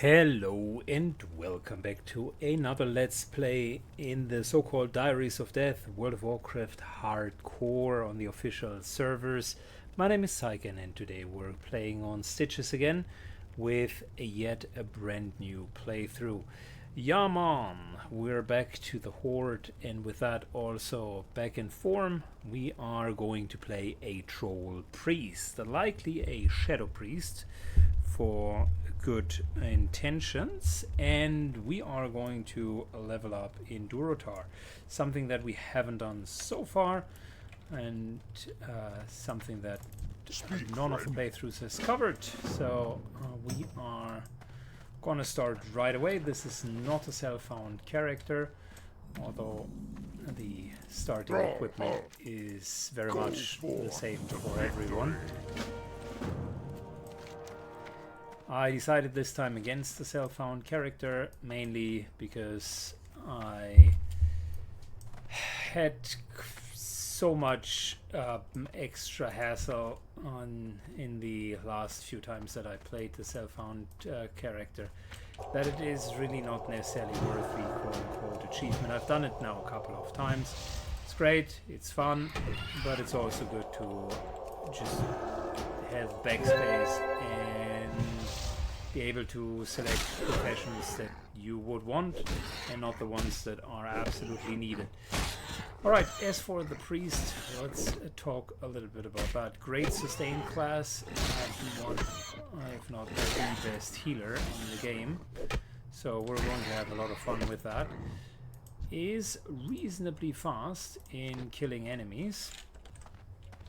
Hello and welcome back to another Let's Play in the so-called Diaries of Death, World of Warcraft Hardcore on the official servers. My name is Saiken and today we're playing on Stitches again with yet a brand new playthrough. Yaman, we're back to the Horde, and with that also back in form. We are going to play a Troll Priest, likely a Shadow Priest for good intentions, and we are going to level up in Durotar, something that we haven't done so far, and something that none of the playthroughs has covered. So we are gonna start right away. This is not a self-found character, although the starting equipment is very much the same for everyone. I decided this time against the self-found character, mainly because I had so much extra hassle in the last few times that I played the self-found character, that it is really not necessarily worth the quote-unquote achievement. I've done it now a couple of times. It's great, it's fun, but it's also good to just have backspace and be able to select professions that you would want and not the ones that are absolutely needed. Alright, as for the priest, let's talk a little bit about that. Great sustain class, if not the best healer in the game, so we're going to have a lot of fun with that. Is reasonably fast in killing enemies,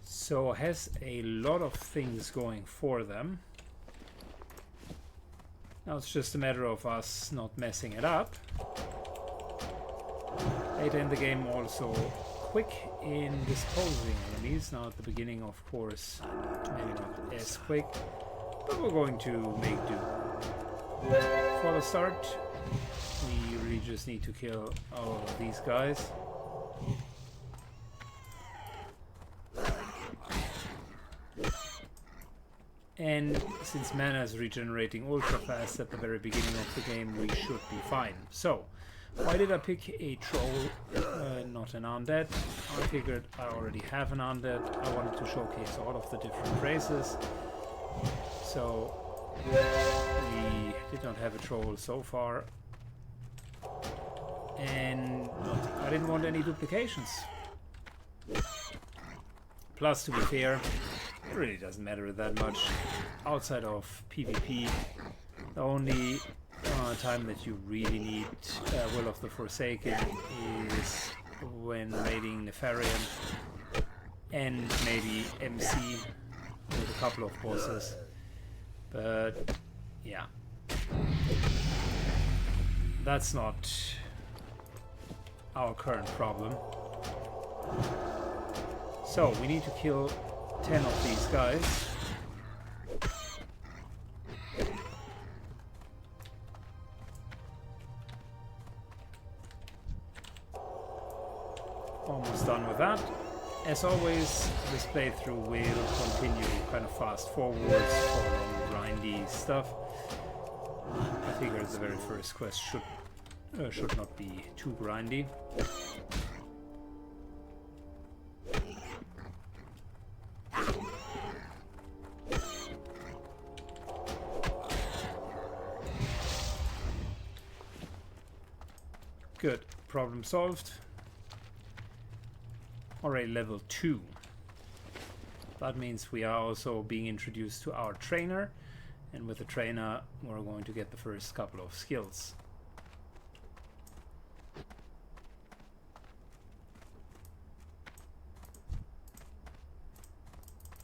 so has a lot of things going for them. Now it's just a matter of us not messing it up. Later in the game also quick in disposing enemies. Now at the beginning, of course, maybe not as quick, but we're going to make do. For the start, we really just need to kill all of these guys. And since mana is regenerating ultra fast at the very beginning of the game, we should be fine. So, why did I pick a troll, not an undead? I figured I already have an undead. I wanted to showcase all of the different races. So, we did not have a troll so far. And I didn't want any duplications. Plus, to be fair, it really doesn't matter that much outside of PvP. The only time that you really need Will of the Forsaken is when raiding Nefarian and maybe MC with a couple of bosses. But yeah, that's not our current problem. So we need to kill 10 of these guys. Almost done with that. As always, this playthrough will continue kind of fast forwards for grindy stuff. I figure the very first quest should not be too grindy. Good, problem solved. Already level 2. That means we are also being introduced to our trainer, and with the trainer we're going to get the first couple of skills.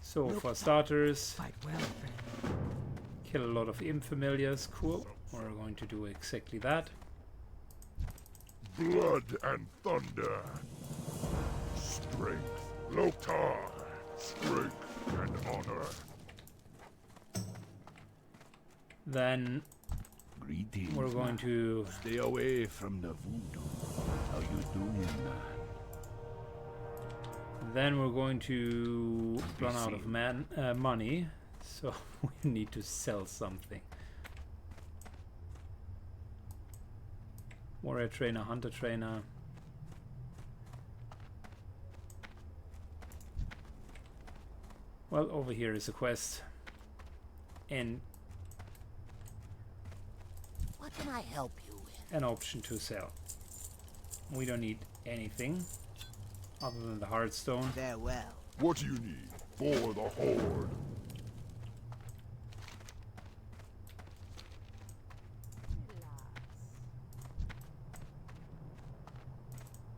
So for starters, kill a lot of imp familiars. Cool, we're going to do exactly that. Blood and thunder, strength, Loktar, strength and honor. Then Greetings, we're going to stay away from the voodoo. How you doing, man? Then we're going to run out of money, so we need to sell something. Warrior trainer, hunter trainer. Well, over here is a quest. And What can I help you with? an option to sell. We don't need anything other than the Heartstone. Farewell. What do you need for the Horde?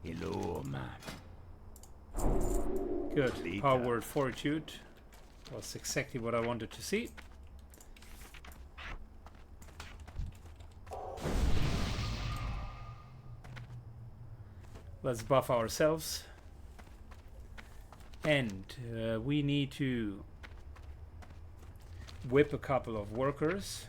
Hello, man. Good. Later. Power word fortitude was exactly what I wanted to see. Let's buff ourselves. And we need to whip a couple of workers.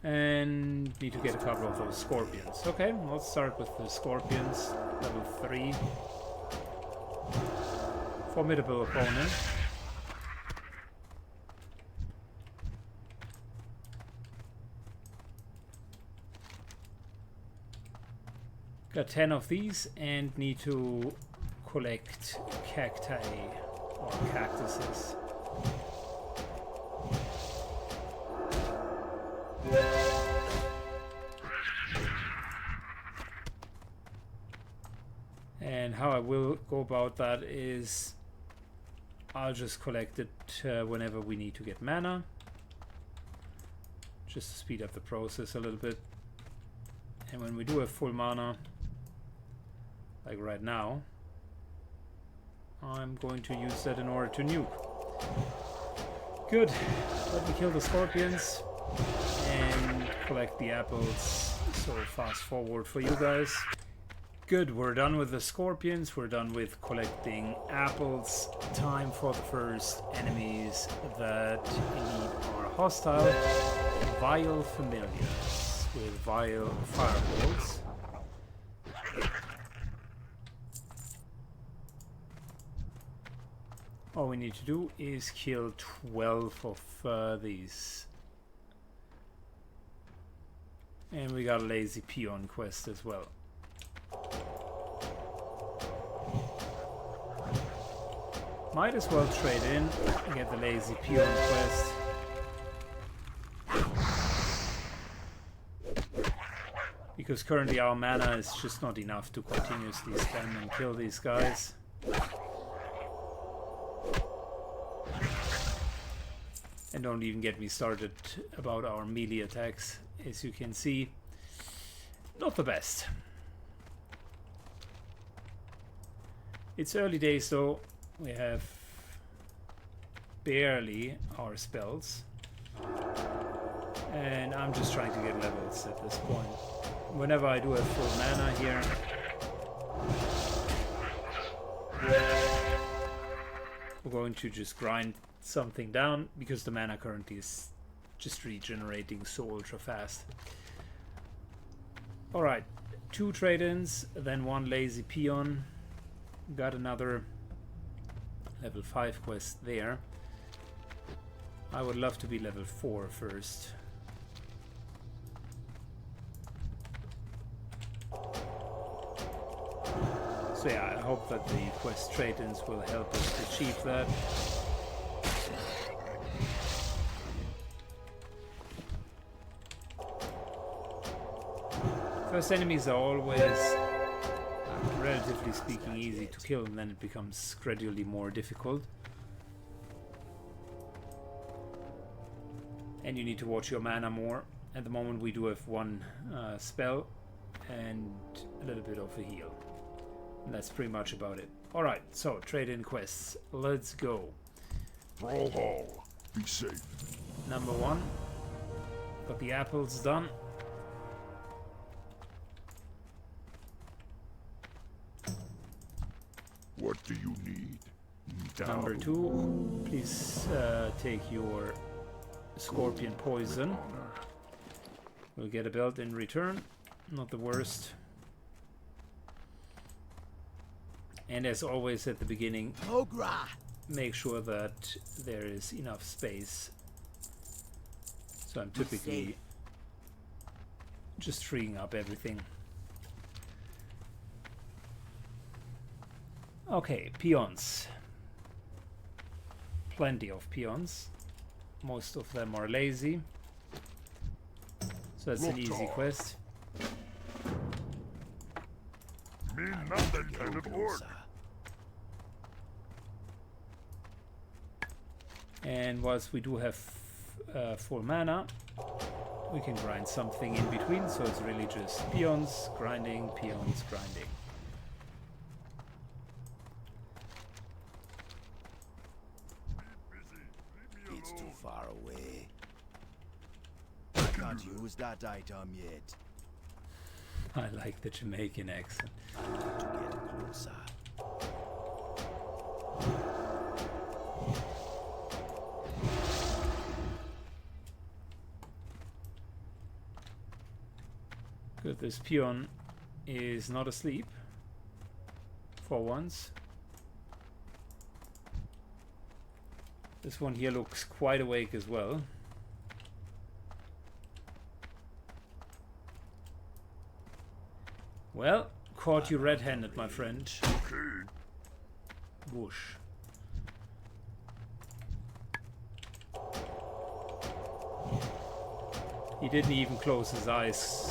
And need to get a couple of those scorpions. Okay, let's start with the scorpions. Level 3. Formidable opponent. Got 10 of these and need to collect cacti or cactuses. And how I will go about that is I'll just collect it whenever we need to get mana, just to speed up the process a little bit. And when we do have full mana, like right now, I'm going to use that in order to nuke. Good. Let me kill the scorpions and collect the apples. So fast forward for you guys. Good, we're done with the scorpions, we're done with collecting apples. Time for the first enemies that indeed are hostile. Vile familiars with vile fireballs. All we need to do is kill 12 of these. And we got a lazy peon quest as well. Might as well trade in and get the lazy peon quest. Because currently our mana is just not enough to continuously spam and kill these guys. And don't even get me started about our melee attacks. As you can see, not the best. It's early days though. We have barely our spells. And I'm just trying to get levels at this point. Whenever I do have full mana here, we're going to just grind something down because the mana currently is just regenerating so ultra fast. Alright, 2 trade-ins, then 1 lazy peon. Got another level 5 quest there. I would love to be level 4 first. So yeah, I hope that the quest trade-ins will help us achieve that. First enemies are always, relatively speaking, easy to kill, and then it becomes gradually more difficult. And you need to watch your mana more. At the moment we do have 1 spell and a little bit of a heal. And that's pretty much about it. Alright, so trade-in quests. Let's go. Brawl Hall. Be safe. Number 1. Got the apples done. What do you need? Number 2. Please take your scorpion poison. We'll get a belt in return. Not the worst. And as always at the beginning, Ogra! make sure that there is enough space. So I'm typically just freeing up everything. Okay, peons. Plenty of peons. Most of them are lazy. So that's an easy quest. Mean nothing kind of orc. And whilst we do have full mana, we can grind something in between. So it's really just peons, grinding, peons, grinding. It's too far away. I can't use that item yet. I like the Jamaican accent. I need to get closer. Good, this peon is not asleep for once. This one here looks quite awake as well. Well, caught you red-handed, my friend. Okay. Whoosh. He didn't even close his eyes.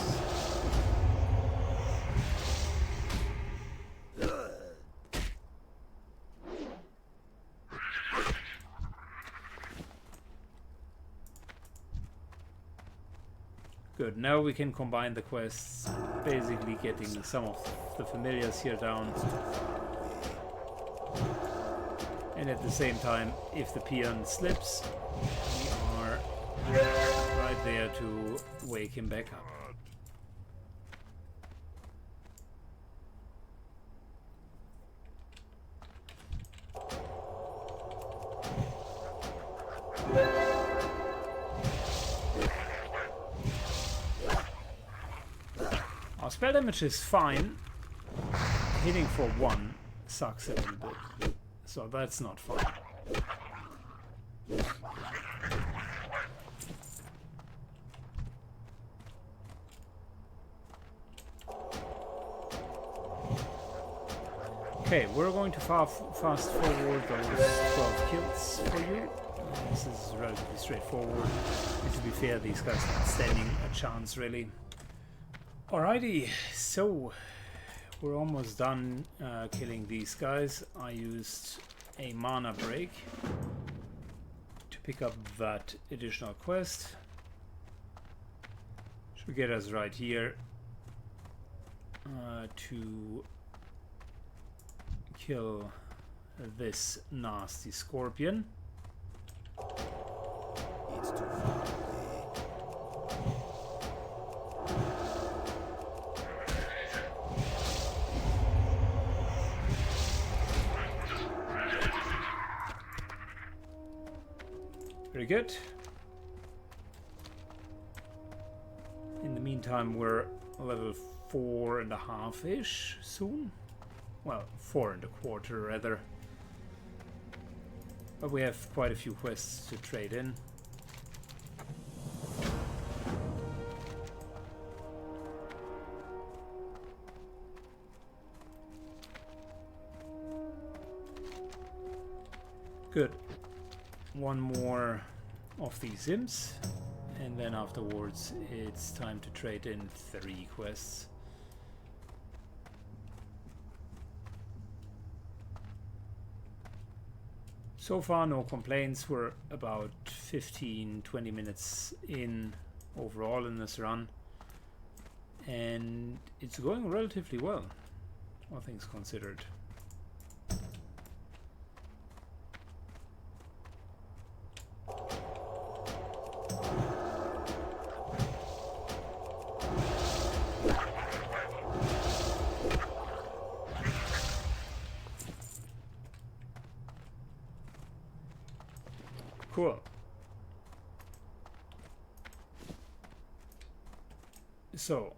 Good, now we can combine the quests, basically getting some of the familiars here down. And at the same time, if the peon slips, we are right there to wake him back up. Our spell damage is fine. Hitting for 1 sucks a little bit. So that's not fun. Okay, we're going to fast forward those 12 kills for you. This is relatively straightforward. And to be fair, these guys are not standing a chance really. Alrighty, so we're almost done killing these guys. I used a mana break to pick up that additional quest. Should get us right here to kill this nasty scorpion. It's too far away. Very good. In the meantime, we're level 4.5-ish soon. Well, 4.25 rather. But we have quite a few quests to trade in. Good. One more of these imps, and then afterwards it's time to trade in 3 quests. So far no complaints. We're about 15-20 minutes in overall in this run, and it's going relatively well, all things considered. Cool. So,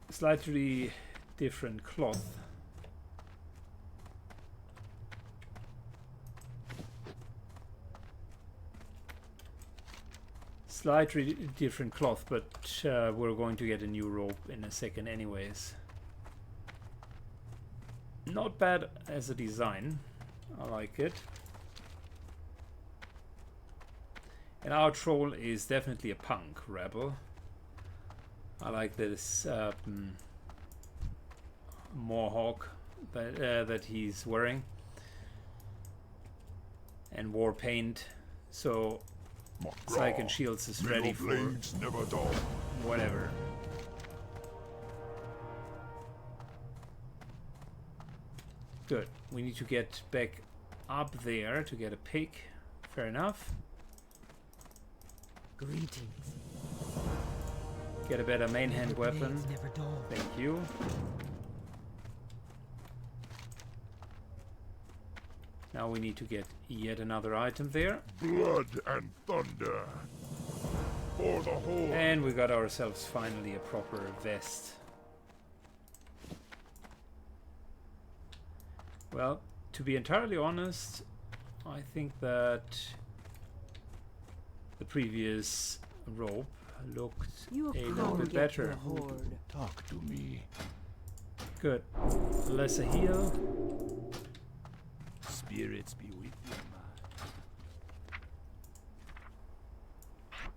slightly different cloth Slightly different cloth, but we're going to get a new rope in a second anyways. Not bad as a design. I like it. And our troll is definitely a punk rebel. I like this mohawk that he's wearing. And war paint. So Psych and Shields is ready for whatever. Good. We need to get back up there to get a pick. Fair enough. Greetings. Get a better main hand weapon. Never dull. Thank you. Now we need to get yet another item there. Blood and thunder. For the whole. And we got ourselves finally a proper vest. Well, to be entirely honest, I think that the previous rope looked a little bit better. Talk to me. Good. Lesser heal. Spirits be with you, man.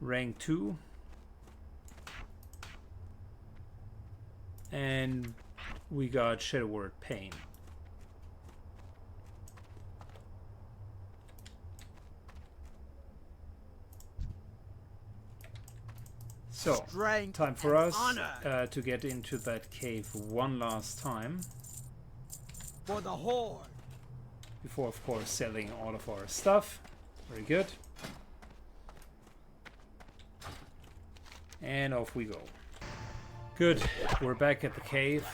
Rank 2. And we got Shadow Word Pain. So, Strength time for and us honor. to get into that cave one last time. For the horde. Before, of course, selling all of our stuff. Very good. And off we go. Good. We're back at the cave.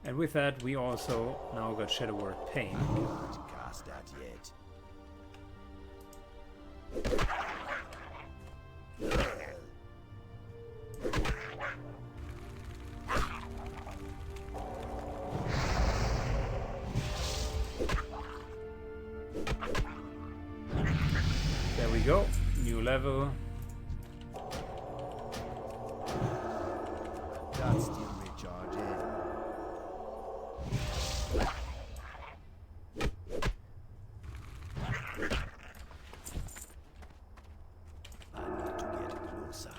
And with that, we also now got Shadow Word Pain. Can't cast that yet. There we go. New level. That's still recharging. I need to get closer.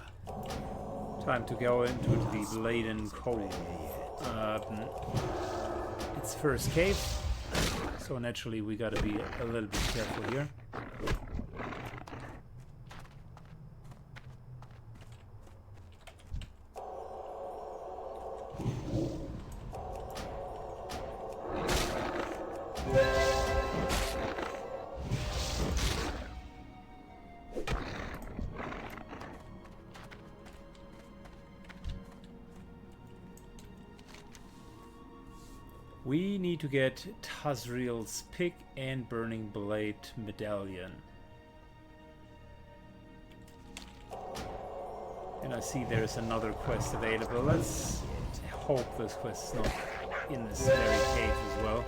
Time to go into the Bladen Cove. It's first cave, so naturally we gotta be a little bit careful here. We need to get Tazriel's Pick and Burning Blade Medallion. And I see there's another quest available. Let's hope this quest is not in this very cave as well.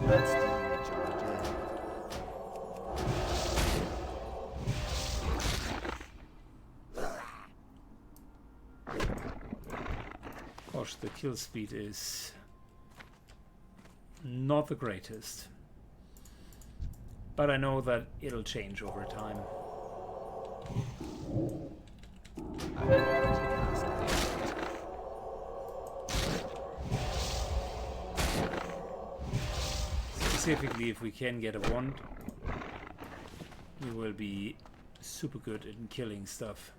That's still recharging. Gosh, the kill speed is not the greatest. But I know that it'll change over time. I need to cast that. Specifically, if we can get a wand, we will be super good in killing stuff.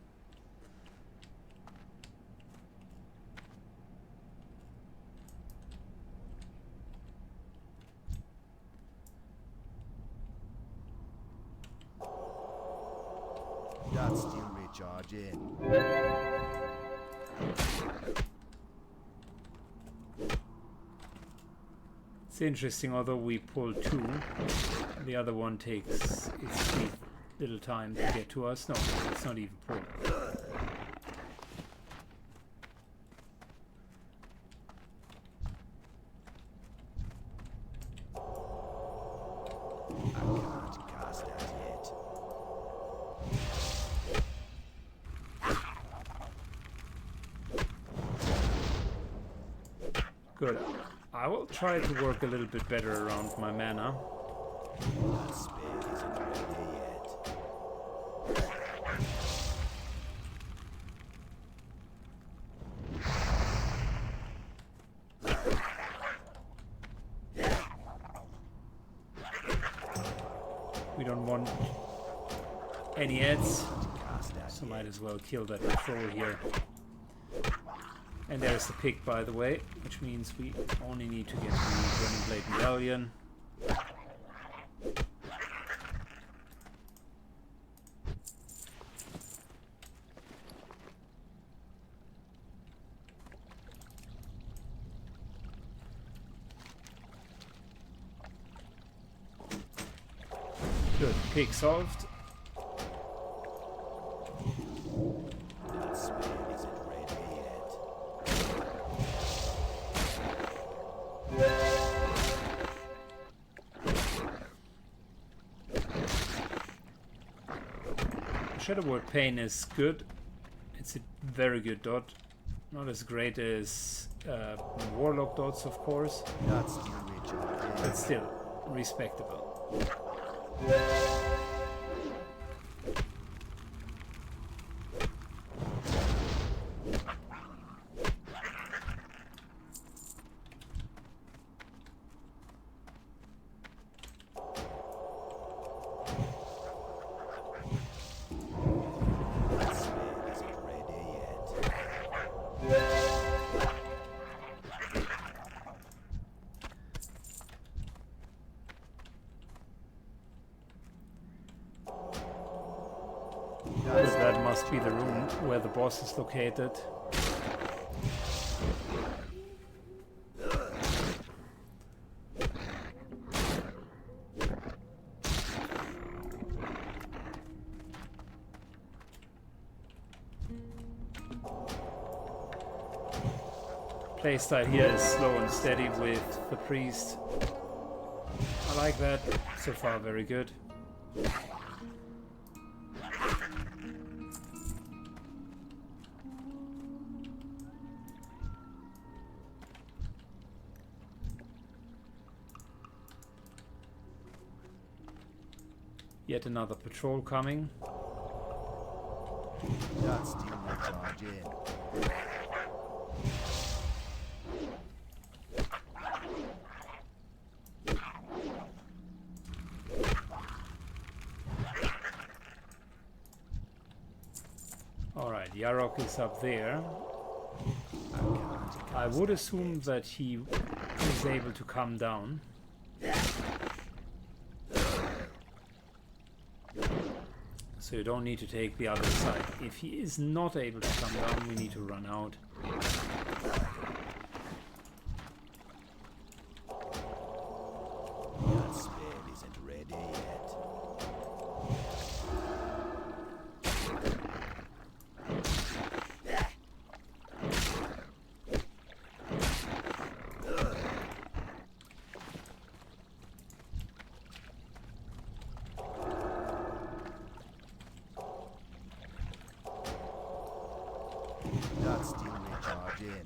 charge in. It's interesting, although we pull 2, the other one takes its sweet little time to get to us. No, it's not even pulled. I can't cast that yet. Good. I will try to work a little bit better around my mana. That spade isn't ready yet. We don't want any ads, Cast that so yet. might as well kill that patrol here. And there's the pick, by the way, which means we only need to get the Burning Blade Medallion. Good, pick solved. That spade isn't ready yet. Shadow Word Pain is good. It's a very good dot. Not as great as Warlock dots, of course, That's still recharge but still respectable. That spade isn't ready yet. Because that must be the room where the boss is located. Playstyle here is slow and steady with the priest. I like that. So far, very good. Yet another patrol coming. That's still recharge in. Alright, Yarok is up there. I would assume that he is able to come down. So you don't need to take the other side. If he is not able to come down, we need to run out. That spade isn't ready yet. That's still recharge in.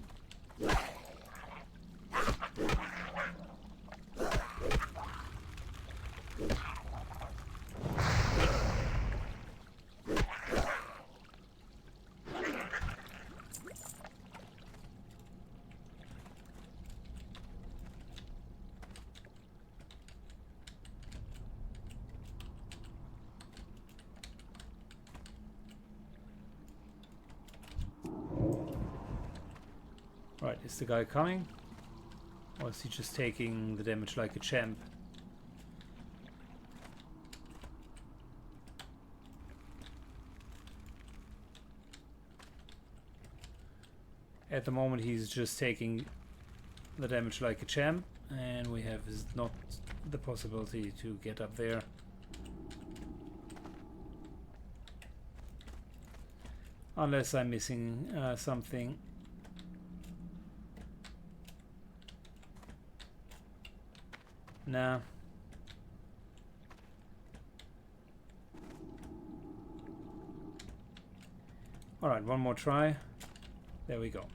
Right, is the guy coming? Or is he just taking the damage like a champ? At the moment he's just taking the damage like a champ, and we have not the possibility to get up there. Unless I'm missing something. Nah. Alright, one more try. There we go.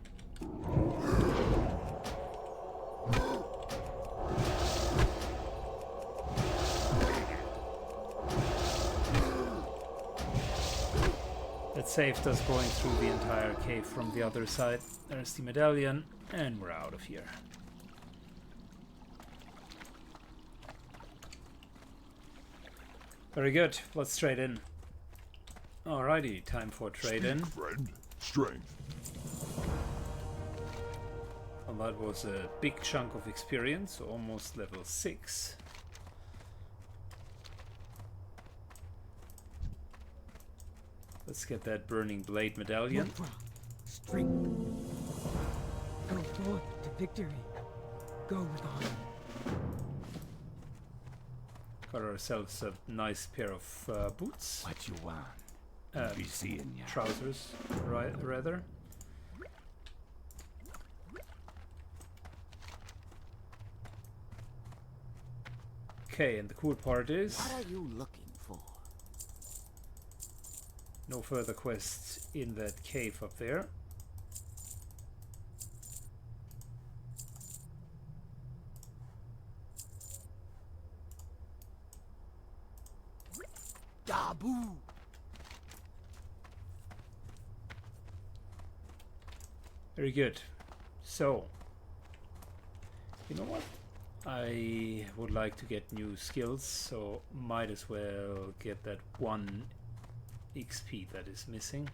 That saved us going through the entire cave from the other side. There's the medallion, and we're out of here. Very good. Let's trade in. Alrighty, time for trade in. Friend, strength. Well, that was a big chunk of experience, so almost level 6. Let's get that burning blade medallion. Strength. Go forth to victory. Go with honor. Got ourselves a nice pair of boots. What you want? Be seeing ya. Trousers, rather. Okay, and the cool part is What are you looking for? no further quests in that cave up there. Dabu! Very good. So, you know what? I would like to get new skills, so might as well get that 1 XP that is missing.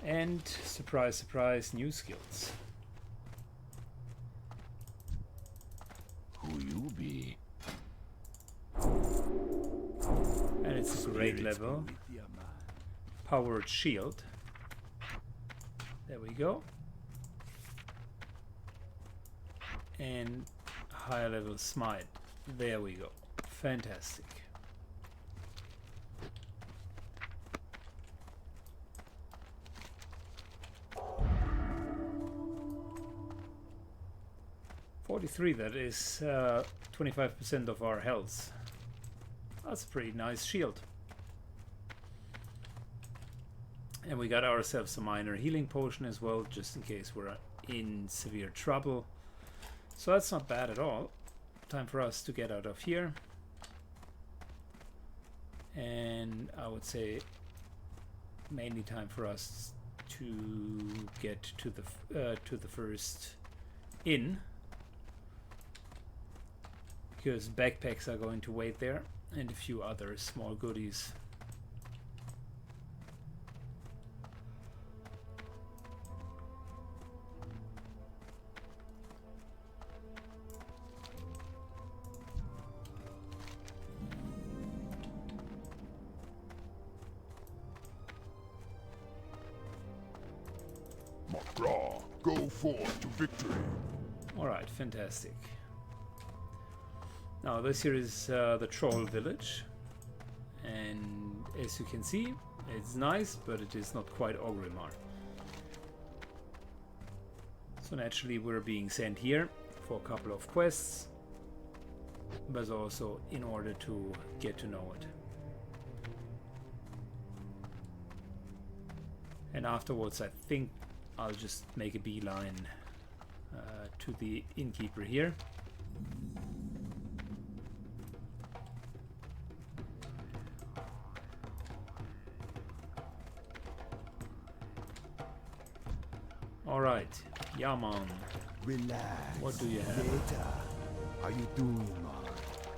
And surprise, surprise, new skills. Who you be? And it's a great level. Powered shield. There we go. And higher level smite. There we go. Fantastic. .43, that is 25% of our health. That's a pretty nice shield. And we got ourselves a minor healing potion as well, just in case we're in severe trouble. So that's not bad at all. Time for us to get out of here. And I would say mainly time for us to get to the first inn. Because backpacks are going to wait there, and a few other small goodies. Makra, go forth to victory. Alright, fantastic. Now this here is the troll village, and as you can see, it's nice, but it is not quite Orgrimmar. So naturally we're being sent here for a couple of quests, but also in order to get to know it. And afterwards I think I'll just make a beeline to the innkeeper here. Alright, Yaman, Relax. what do you have? Later. How you doing, man?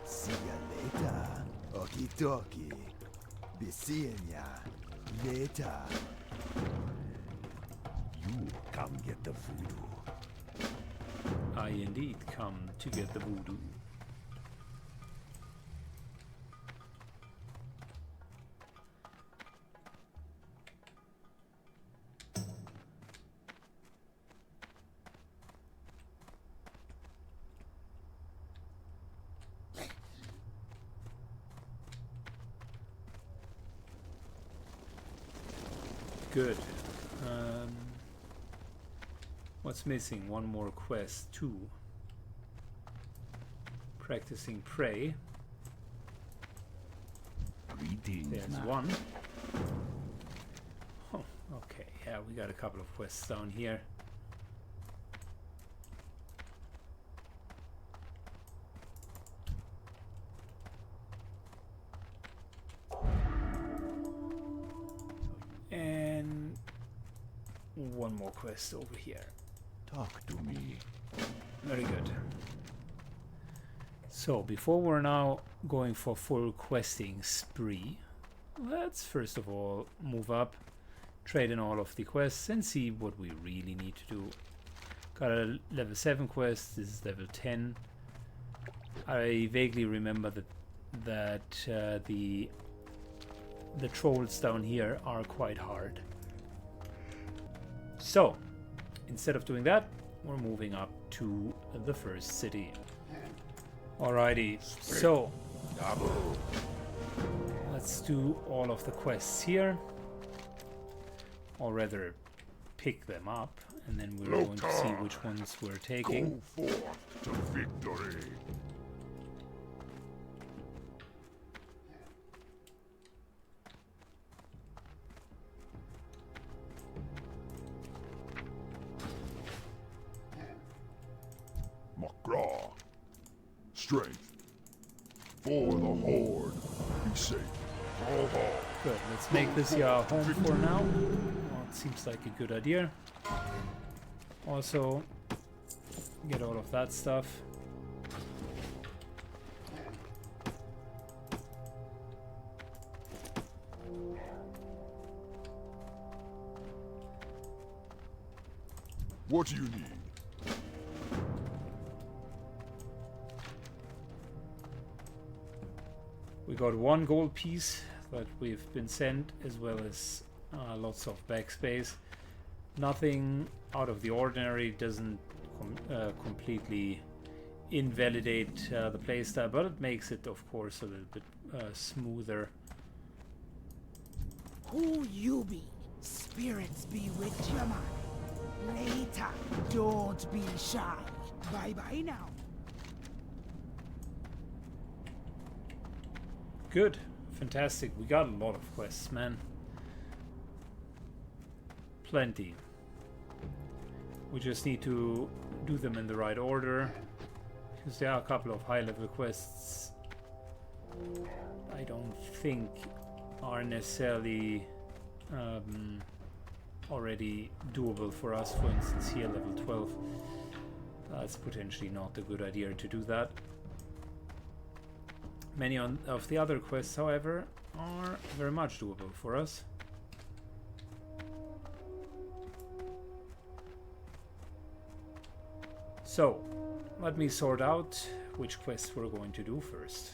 See ya later. Okie dokie. Be seeing ya later. You come get the voodoo. I indeed come to get the voodoo. Good. What's missing? One more quest. 2. Practicing pray. Greetings, There's man. 1. Oh, okay. Yeah, we got a couple of quests down here. And one more quest over here. Talk to me. Very good. So before we're now going for full questing spree, let's first of all move up, trade in all of the quests and see what we really need to do. Got a level 7 quest, this is level 10. I vaguely remember that the trolls down here are quite hard. So instead of doing that, we're moving up to the first city. Alrighty, so let's do all of the quests here, or rather pick them up, and then we're going to see which ones we're taking. Go forth to victory. McGraw. Strength. For the Horde. Be safe. Go home. Good, let's make this your home for now. Well, it seems like a good idea. Also, get all of that stuff. What do you need? We got 1 gold piece that we've been sent, as well as lots of backspace. Nothing out of the ordinary, doesn't completely invalidate the playstyle, but it makes it, of course, a little bit smoother. Who you be? Spirits be with you, man. Later, don't be shy. Bye-bye now. Good, fantastic. We got a lot of quests, man. Plenty. We just need to do them in the right order, because there are a couple of high-level quests I don't think are necessarily already doable for us. For instance, here, level 12. That's potentially not a good idea to do that. Many of the other quests, however, are very much doable for us. So, let me sort out which quests we're going to do first.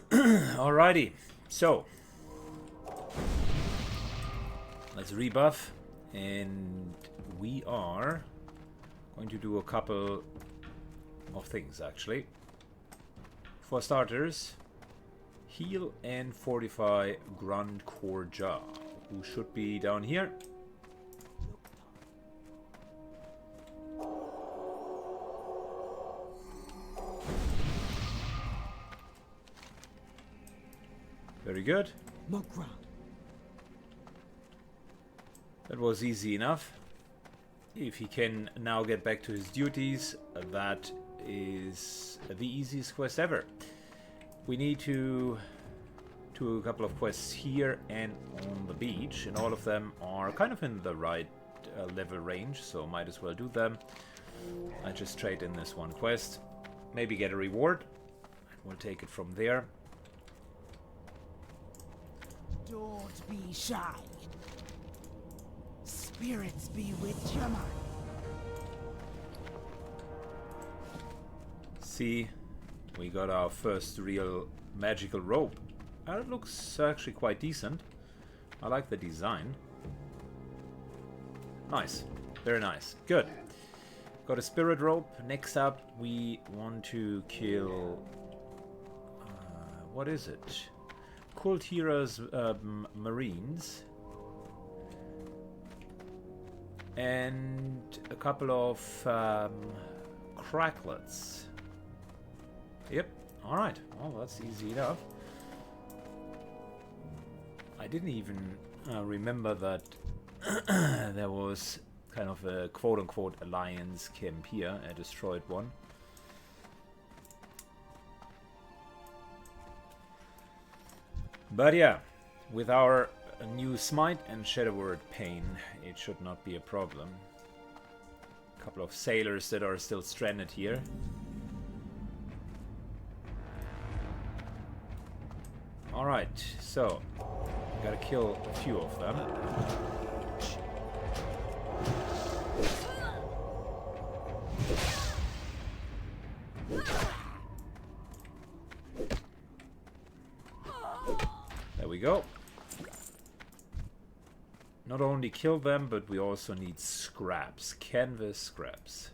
Alrighty, so let's rebuff, and we are going to do a couple of things actually. For starters, heal and fortify Grand Korja, who should be down here. Very good. Mokra. That was easy enough. If he can now get back to his duties, that is the easiest quest ever. We need to do a couple of quests here and on the beach, and all of them are kind of in the right level range, so might as well do them. I just trade in this one quest, maybe get a reward, and we'll take it from there. Don't be shy. Spirits be with you, man. See, we got our first real magical rope. It looks actually quite decent. I like the design. Nice. Very nice. Good. Got a spirit rope. Next up, we want to kill... what is it? Kultira's Marines. And a couple of cracklets. Yep. Alright. Well, that's easy enough. I didn't even remember that there was kind of a quote-unquote alliance camp here. I destroyed one. But yeah, with our new smite and shadow word pain, it should not be a problem. A couple of sailors that are still stranded here. Alright, so gotta kill a few of them. There we go. Not only kill them, but we also need scraps. Canvas scraps.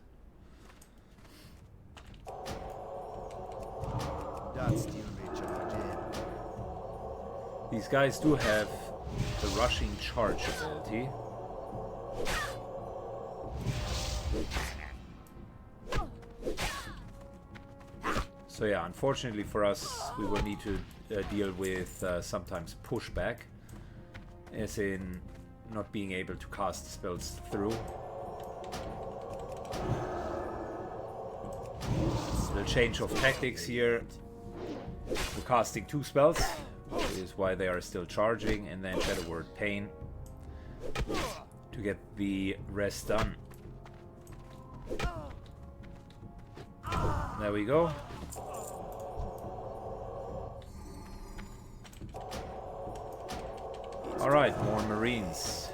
That's still recharging. These guys do have the rushing charge ability. So yeah, unfortunately for us, we will need to deal with sometimes pushback, as in not being able to cast spells through. The change of tactics here. We're casting 2 spells, which is why they are still charging, and then Shadow Word Pain to get the rest done. There we go. Alright, more Marines.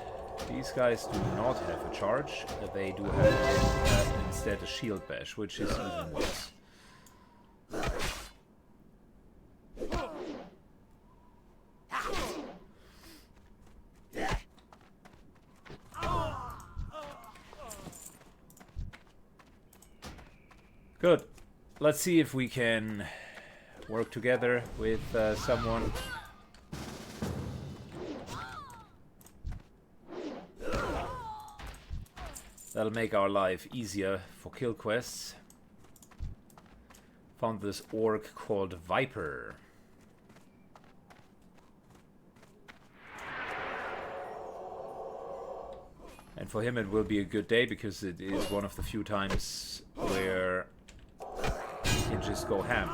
These guys do not have a charge. They do have instead a shield bash, which is even worse. Good. Let's see if we can work together with someone. That'll make our life easier for kill quests. Found this orc called Viper. And for him it will be a good day, because it is one of the few times where he can just go ham.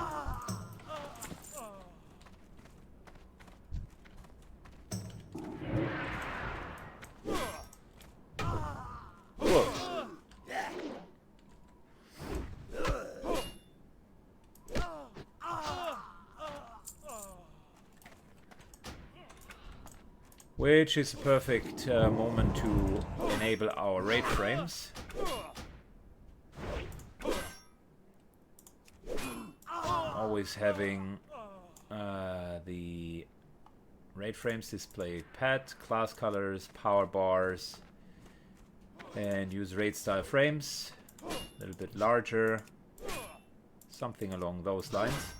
Which is a perfect moment to enable our raid frames. Always having the raid frames display pet, class colors, power bars, and use raid style frames. A little bit larger, something along those lines.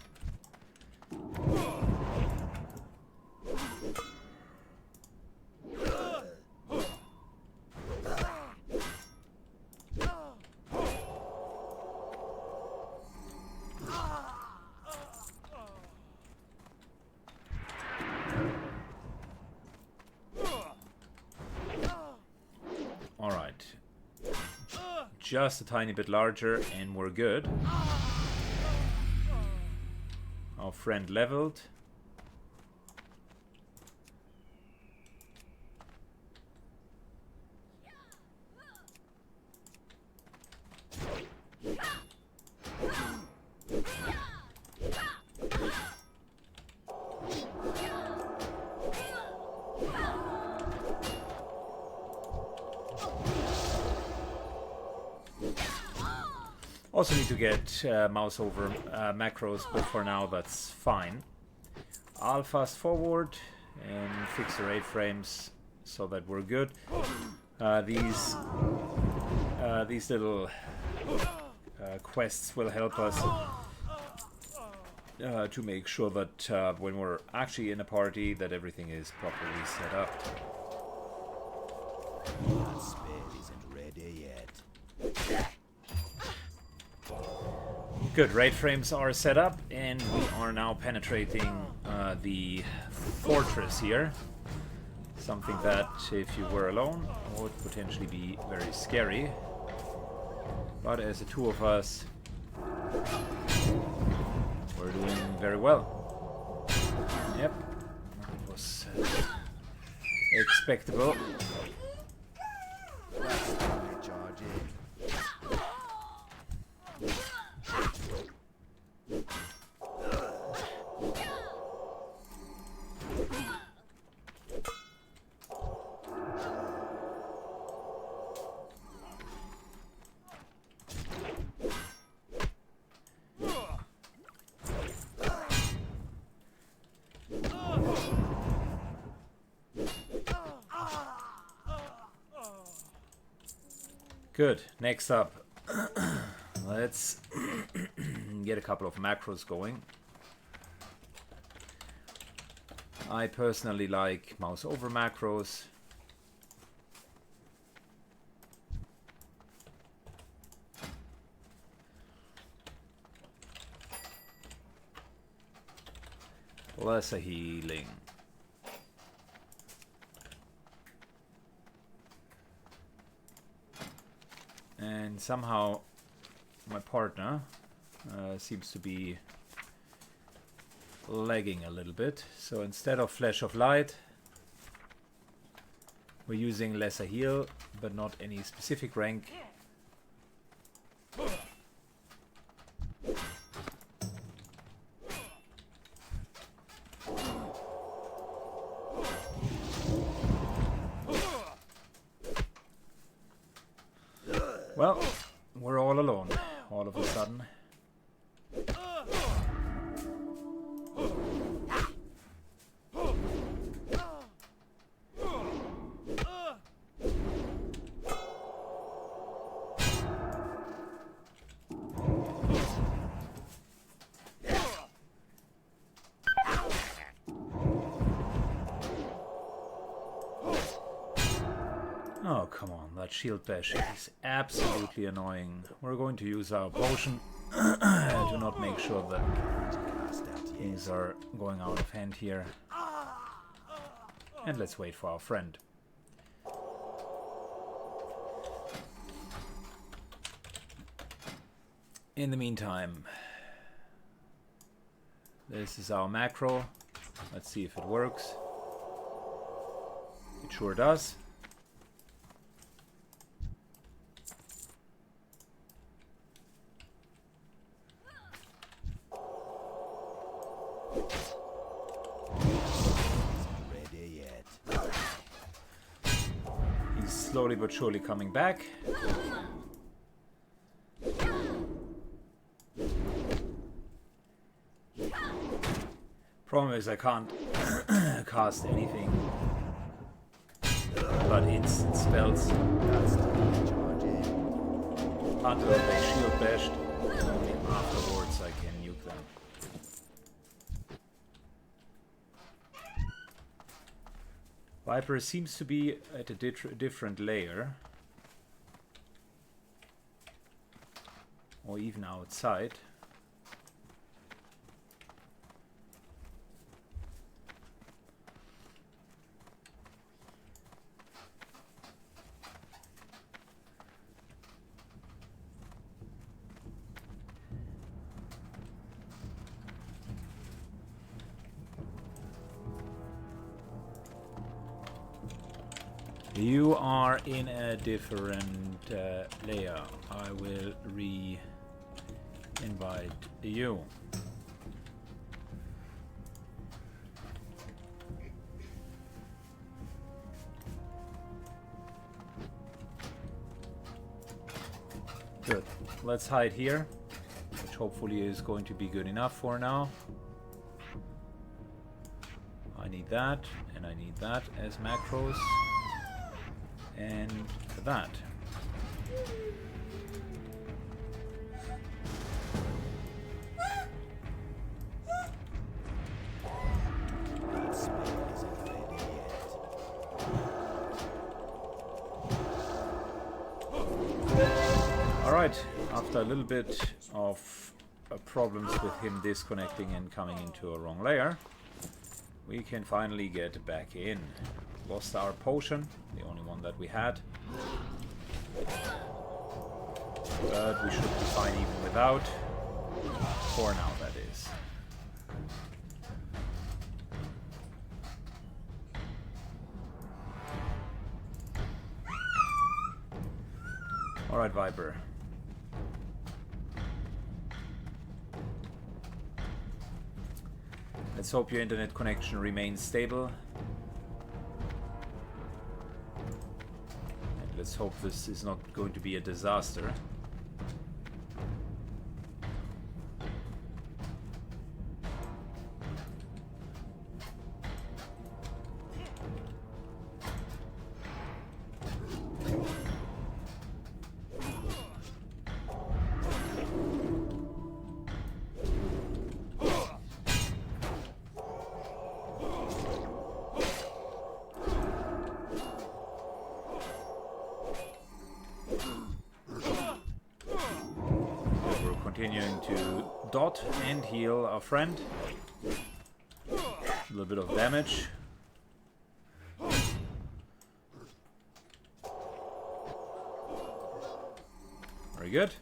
Just a tiny bit larger and we're good. Our friend leveled. Also need to get mouse over macros, but for now that's fine. I'll fast forward and fix the rate frames so that we're good. These little quests will help us to make sure that when we're actually in a party that everything is properly set up. That spade isn't ready yet. Good, raid frames are set up and we are now penetrating the fortress here. Something that, if you were alone, would potentially be very scary. But as the two of us, we're doing very well. Yep, it was expectable. Charge in. Good, next up, let's get a couple of macros going. I personally like mouse over macros. Lesser healing. And somehow my partner seems to be lagging a little bit. So instead of Flash of Light, we're using lesser heal, but not any specific rank. Well, we're all alone, all of a sudden. Oh, come on, that shield bash is absolutely annoying. We're going to use our potion to not make sure that things are going out of hand here. And let's wait for our friend. In the meantime, this is our macro. Let's see if it works. It sure does. Slowly but surely coming back. Problem is I can't cast anything but instant spells until they shield bashed. Only afterwards I can nuke them. Viper seems to be at a different layer. Or even outside. You are in a different layer. I will re-invite you. Good. let's hide here, which hopefully is going to be good enough for now. I need that, and I need that as macros, and that. Alright, after a little bit of problems with him disconnecting and coming into a wrong layer, we can finally get back in. Lost our potion, the only one that we had. But we should be fine even without. For now, that is. Alright, Viper. Let's hope your internet connection remains stable. And let's hope this is not going to be a disaster. Continuing to dot and heal our friend. A little bit of damage. Very good.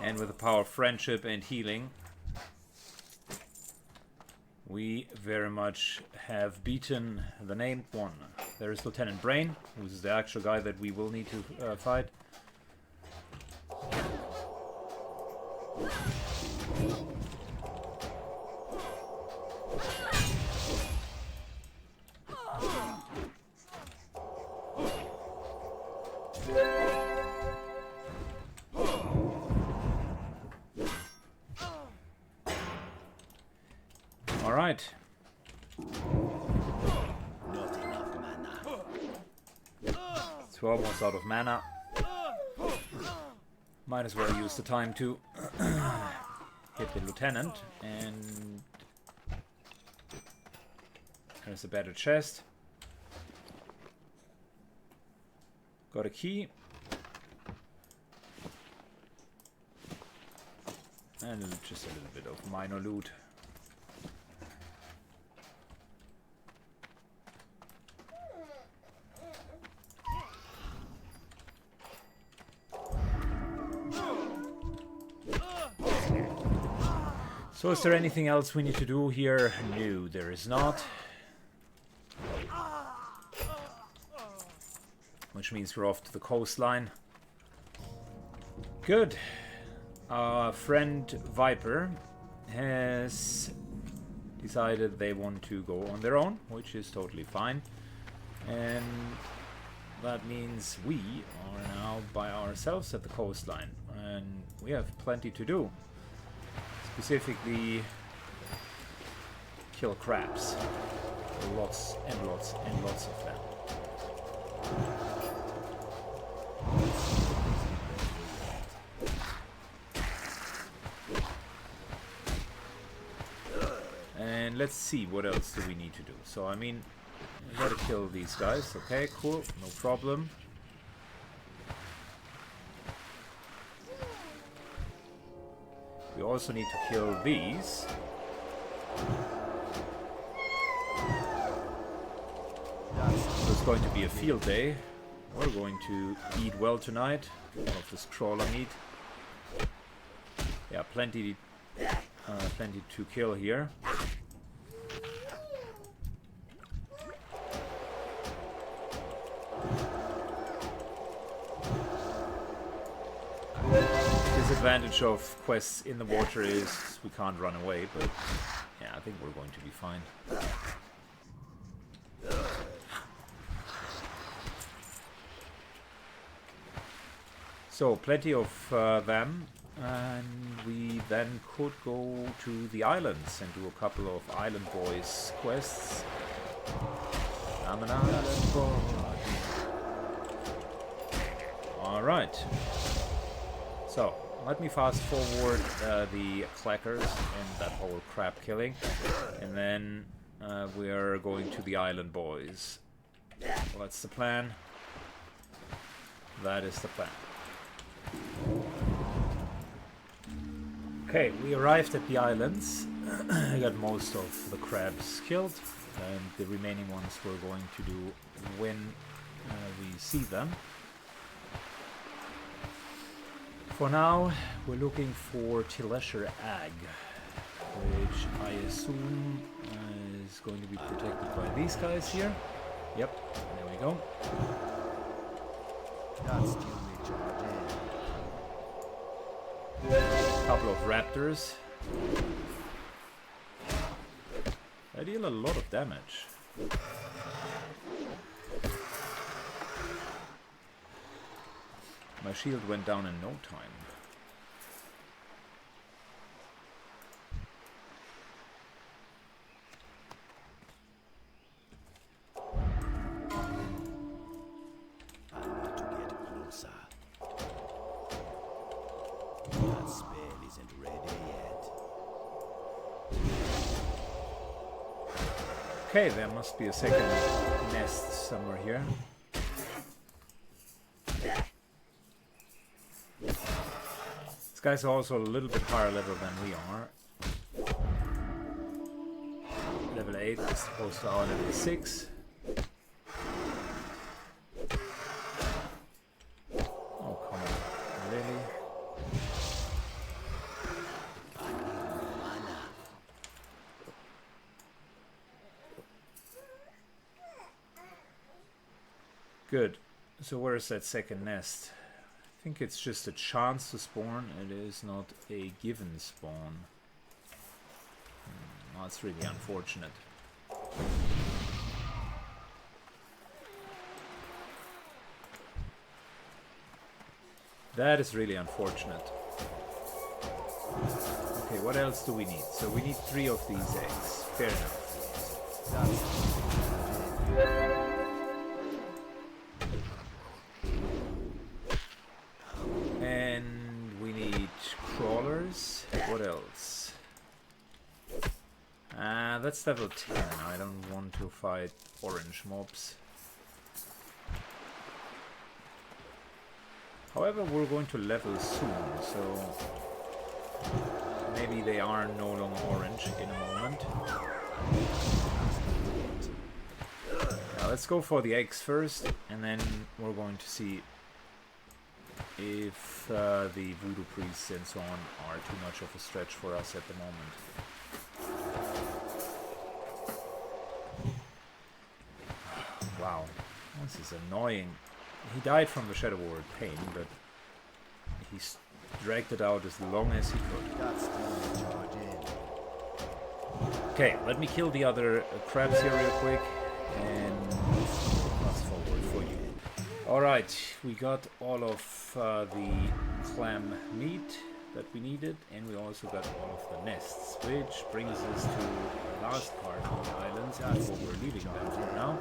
And with the power of friendship and healing, we very much have beaten the named one. There is Lieutenant Brain, who's the actual guy that we will need to fight. Alright. So almost out of mana. Might as well use the time to hit the lieutenant. And there's a better chest. Got a key. And just a little bit of minor loot. So is there anything else we need to do here? No, there is not. Which means we're off to the coastline. Good. Our friend Viper has decided they want to go on their own, which is totally fine. And that means we are now by ourselves at the coastline. And we have plenty to do. Specifically, kill crabs. Lots and lots and lots of them. And let's see, what else do we need to do? So, I mean, we gotta kill these guys. Okay, cool, no problem. We also need to kill these. So it's going to be a field day. We're going to eat well tonight. All of this crawler meat. Yeah, plenty to kill here. Disadvantage of quests in the water is we can't run away, but yeah, I think we're going to be fine. So plenty of them, and we then could go to the islands and do a couple of island boys quests. I'm an island boy. Alright. So, let me fast forward the clackers and that whole crab killing. And then we are going to the island boys. What's the plan? That is the plan. Okay, we arrived at the islands. I got most of the crabs killed, and the remaining ones we're going to do when we see them. For now, we're looking for Tilesher Ag, which I assume is going to be protected by these guys here. Yep, there we go. That's still may charge in. Couple of raptors. They deal a lot of damage. My shield went down in no time. I need to get closer. That spell isn't ready yet. Okay, there must be a second nest somewhere here. These guys are also a little bit higher level than we are. Level 8 as opposed to our level 6. Oh, come on. Really? Good. So where's that second nest? I think it's just a chance to spawn. It is not a given spawn. That's really unfortunate. That is really unfortunate. Okay, what else do we need? So we need 3 of these eggs. Fair enough. And we need crawlers. What else? That's level 10. I don't want to fight orange mobs. However, we're going to level soon, so maybe they are no longer orange in a moment. Now let's go for the eggs first, and then we're going to see if the voodoo priests and so on are too much of a stretch for us at the moment. Wow, this is annoying. He died from the Shadow Ward pain, but he dragged it out as long as he could. That's still may charge in. Okay, let me kill the other crabs here real quick, and fast forward for you. Alright, we got all of the clam meat that we needed, and we also got all of the nests, which brings us to the last part of the islands before we're leaving them for now,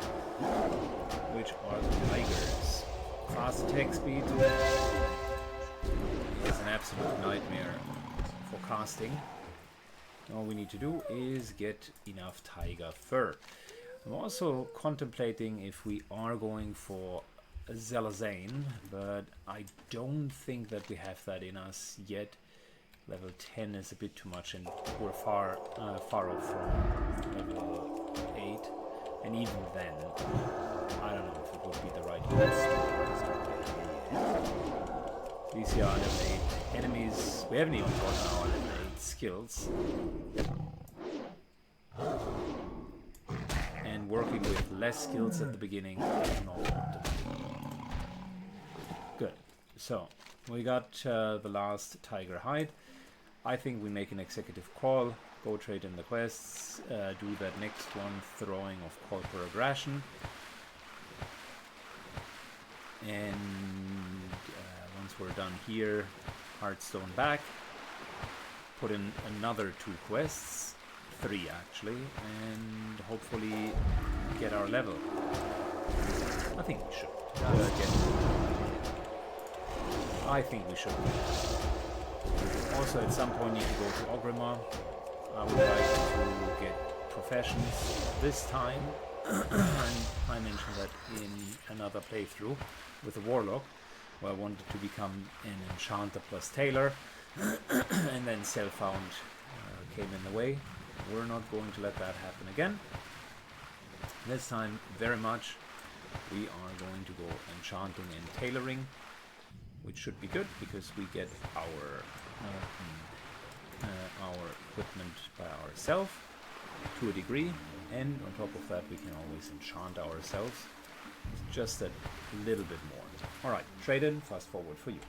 which are the tigers. Fast attack speed is an absolute nightmare for casting. All we need to do is get enough tiger fur. I'm also contemplating if we are going for Zelazane, but I don't think that we have that in us yet. Level 10 is a bit too much, and we're far off from level 8. And even then, I don't know if it would be the right choice. These are level 8 enemies. We haven't even gotten our level 8 skills. And working with less skills at the beginning is not optimal. Good. So, we got the last tiger hide. I think we make an executive call, go trade in the quests, do that next one, throwing of corporate aggression. And once once we're done here, Hearthstone back, put in another 2 quests, 3 actually, and hopefully get our level. I think we should. I think we should. Also, at some point, need to go to Ogrima. I would like to get professions this time. I mentioned that in another playthrough with the Warlock, where I wanted to become an Enchanter plus Tailor, and then Self-Found came in the way. We're not going to let that happen again. This time, very much, we are going to go Enchanting and Tailoring, which should be good because we get our equipment by ourselves to a degree, and on top of that we can always enchant ourselves just a little bit more. Alright, trade in, fast forward for you.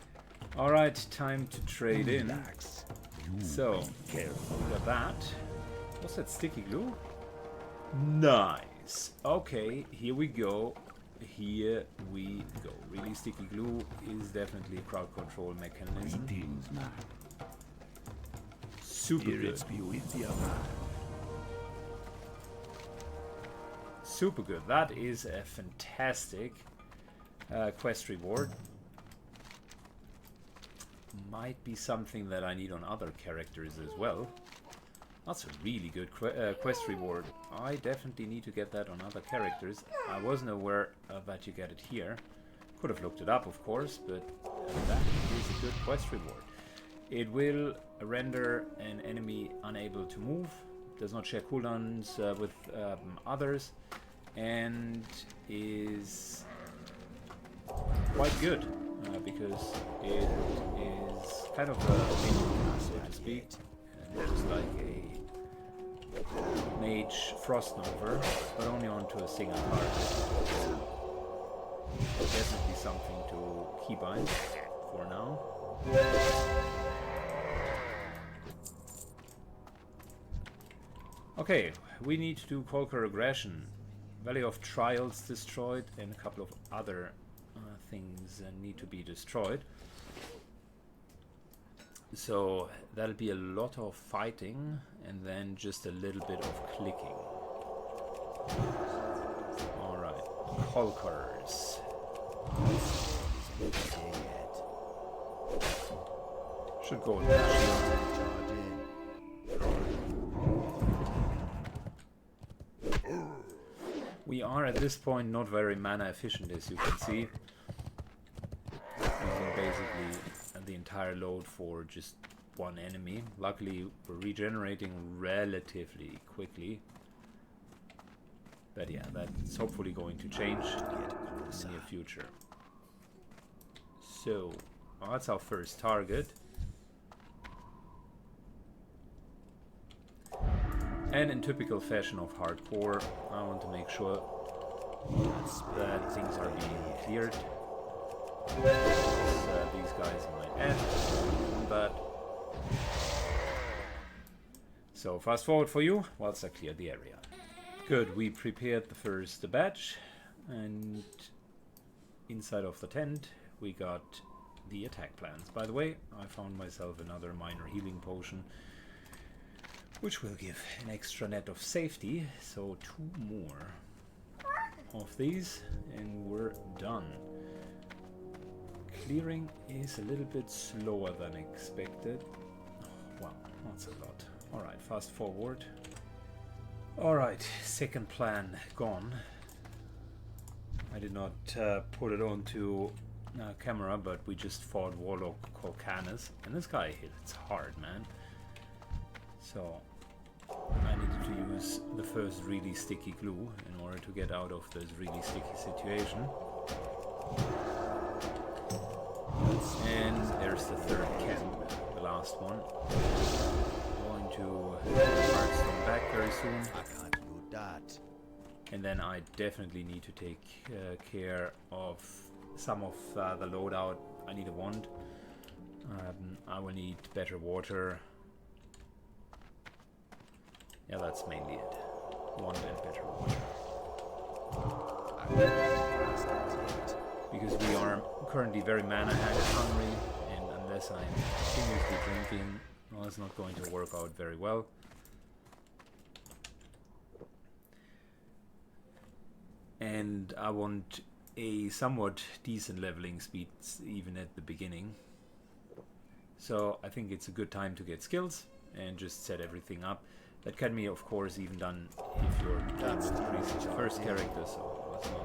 Alright, time to trade in. So, we got that. What's that, sticky glue? Nice. Okay, here we go. Here we go. Really sticky glue is definitely a crowd control mechanism. Super good. Super good. That is a fantastic quest reward. Might be something that I need on other characters as well. That's a really good quest reward. I definitely need to get that on other characters. I wasn't aware that you get it here. Could have looked it up, of course, but that is a good quest reward. It will render an enemy unable to move, does not share cooldowns with others, and is quite good because it is kind of a so to speak. Just like a mage frost nova, but only onto a single target. Definitely something to keybind for now. Okay, we need to conquer aggression. Valley of Trials destroyed, and a couple of other things need to be destroyed. So that'll be a lot of fighting and then just a little bit of clicking. Alright, Conquerors. Should go with that shield. We are at this point not very mana efficient, as you can see. Using basically the entire load for just one enemy. Luckily, we're regenerating relatively quickly. But yeah, that's hopefully going to change in the near future. So, that's our first target. And in typical fashion of hardcore, I want to make sure that things are being cleared. These guys might add on that. So fast forward for you whilst I clear the area. Good, we prepared the first batch, and inside of the tent we got the attack plans. By the way, I found myself another minor healing potion, which will give an extra net of safety. So 2 more of these and we're done. Clearing is a little bit slower than expected. Oh, wow, that's a lot. Alright, fast forward. Alright, second plan gone. I did not put it onto camera, but we just fought Warlock called Canis, and this guy hits hard, man. So I needed to use the first really sticky glue in order to get out of this really sticky situation. And there's the third camp, the last one. Going to Hearthstone back very soon. I can't do that. And then I definitely need to take care of some of the loadout. I need a wand. I will need better water. Yeah, that's mainly it. Wand and better water. Because we are currently very mana hungry, and unless I'm continuously drinking, well, it's not going to work out very well. And I want a somewhat decent leveling speed even at the beginning. So I think it's a good time to get skills and just set everything up. That can be, of course, even done if you're done with the priest first character, so it's not me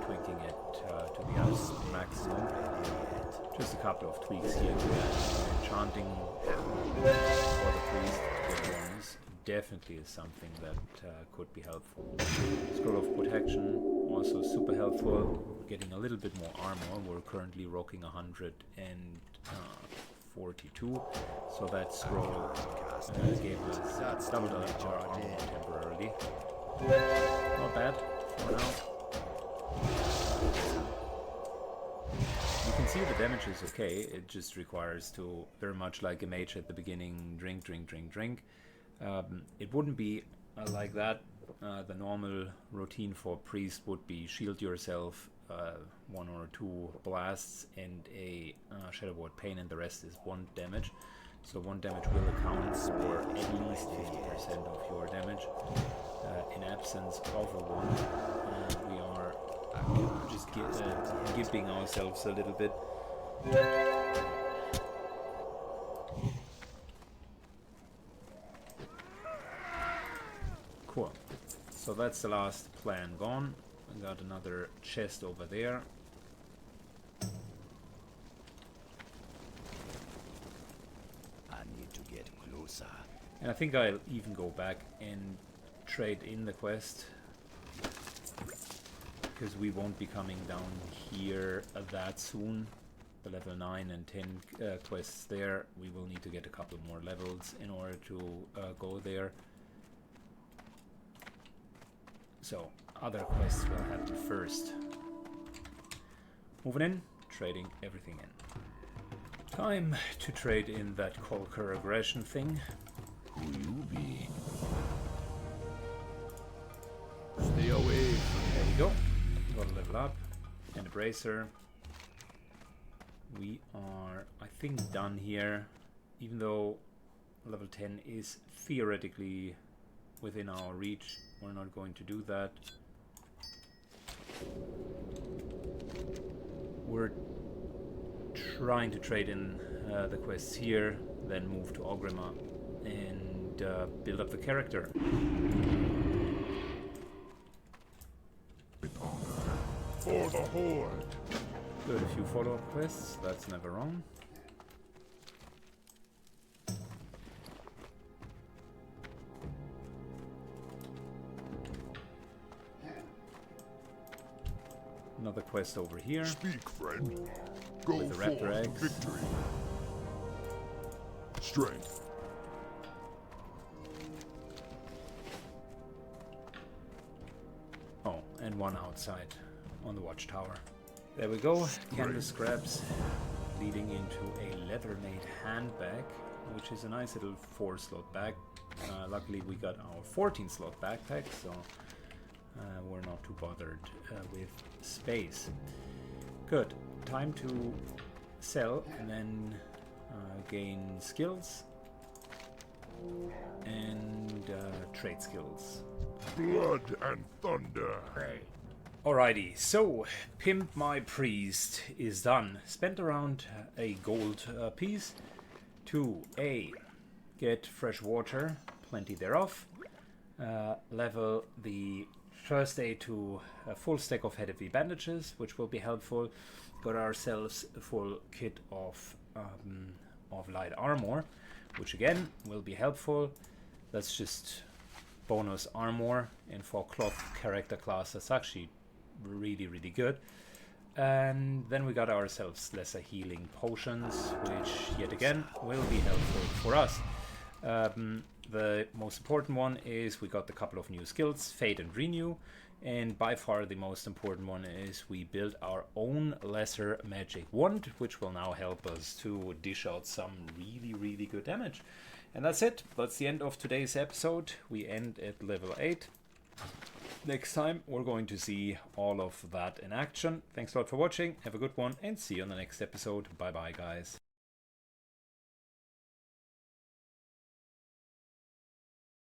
tweaking it to the absolute maximum. Just a couple of tweaks here to that. Enchanting for the priest with ones definitely is something that could be helpful. Scroll of Protection, also super helpful. Getting a little bit more armor. We're currently rocking 142, so that scroll gave us double our armor temporarily. Not bad for now. You can see the damage is okay. It just requires to, very much like a mage at the beginning, drink, drink, drink, drink. It wouldn't be like that. The normal routine for priest would be shield yourself, 1 or 2 blasts and a Shadow Ward Pain, and the rest is 1 damage. So 1 damage will account for at least 50% of your damage. In absence of a 1, we are just gimping ourselves a little bit. Cool. So that's the last plan gone. I got another chest over there. I need to get closer. And I think I'll even go back and trade in the quest, because we won't be coming down here that soon. The level 9 and 10 quests there. We will need to get a couple more levels in order to go there. So other quests will happen first. Moving in, trading everything in. Time to trade in that Conquer Aggression thing. Who you be? Stay away from There we go. Got a level up and a bracer. We are, I think, done here. Even though level 10 is theoretically within our reach, we're not going to do that. We're trying to trade in the quests here, then move to Ogrima and build up the character. With honor. For the Horde. Good, a few follow-up quests, that's never wrong. Another quest over here. Speak, friend. Go With the forth raptor to eggs. victory. Strength. Oh, and one outside on the watchtower. There we go. Canvas scraps leading into a leather-made handbag, which is a nice little 4-slot bag. Luckily, we got our 14-slot backpack, so we're not too bothered with space. Good. Time to sell and then gain skills and trade skills. Blood and thunder. Alrighty, so Pimp My Priest is done. Spent around a gold piece to A, get fresh water, plenty thereof, level the first aid to a full stack of heavy bandages, which will be helpful. Got ourselves a full kit of light armor, which again will be helpful. That's just bonus armor, and for cloth character class that's actually really good. And then we got ourselves lesser healing potions, which yet again will be helpful for us. The most important one is we got a couple of new skills, Fade and Renew, and by far the most important one is we built our own lesser magic wand, which will now help us to dish out some really good damage. And that's it. That's the end of today's episode. We end at level 8. next time we're going to see all of that in action. Thanks a lot for watching. Have a good one and see you on the next episode. Bye bye, guys.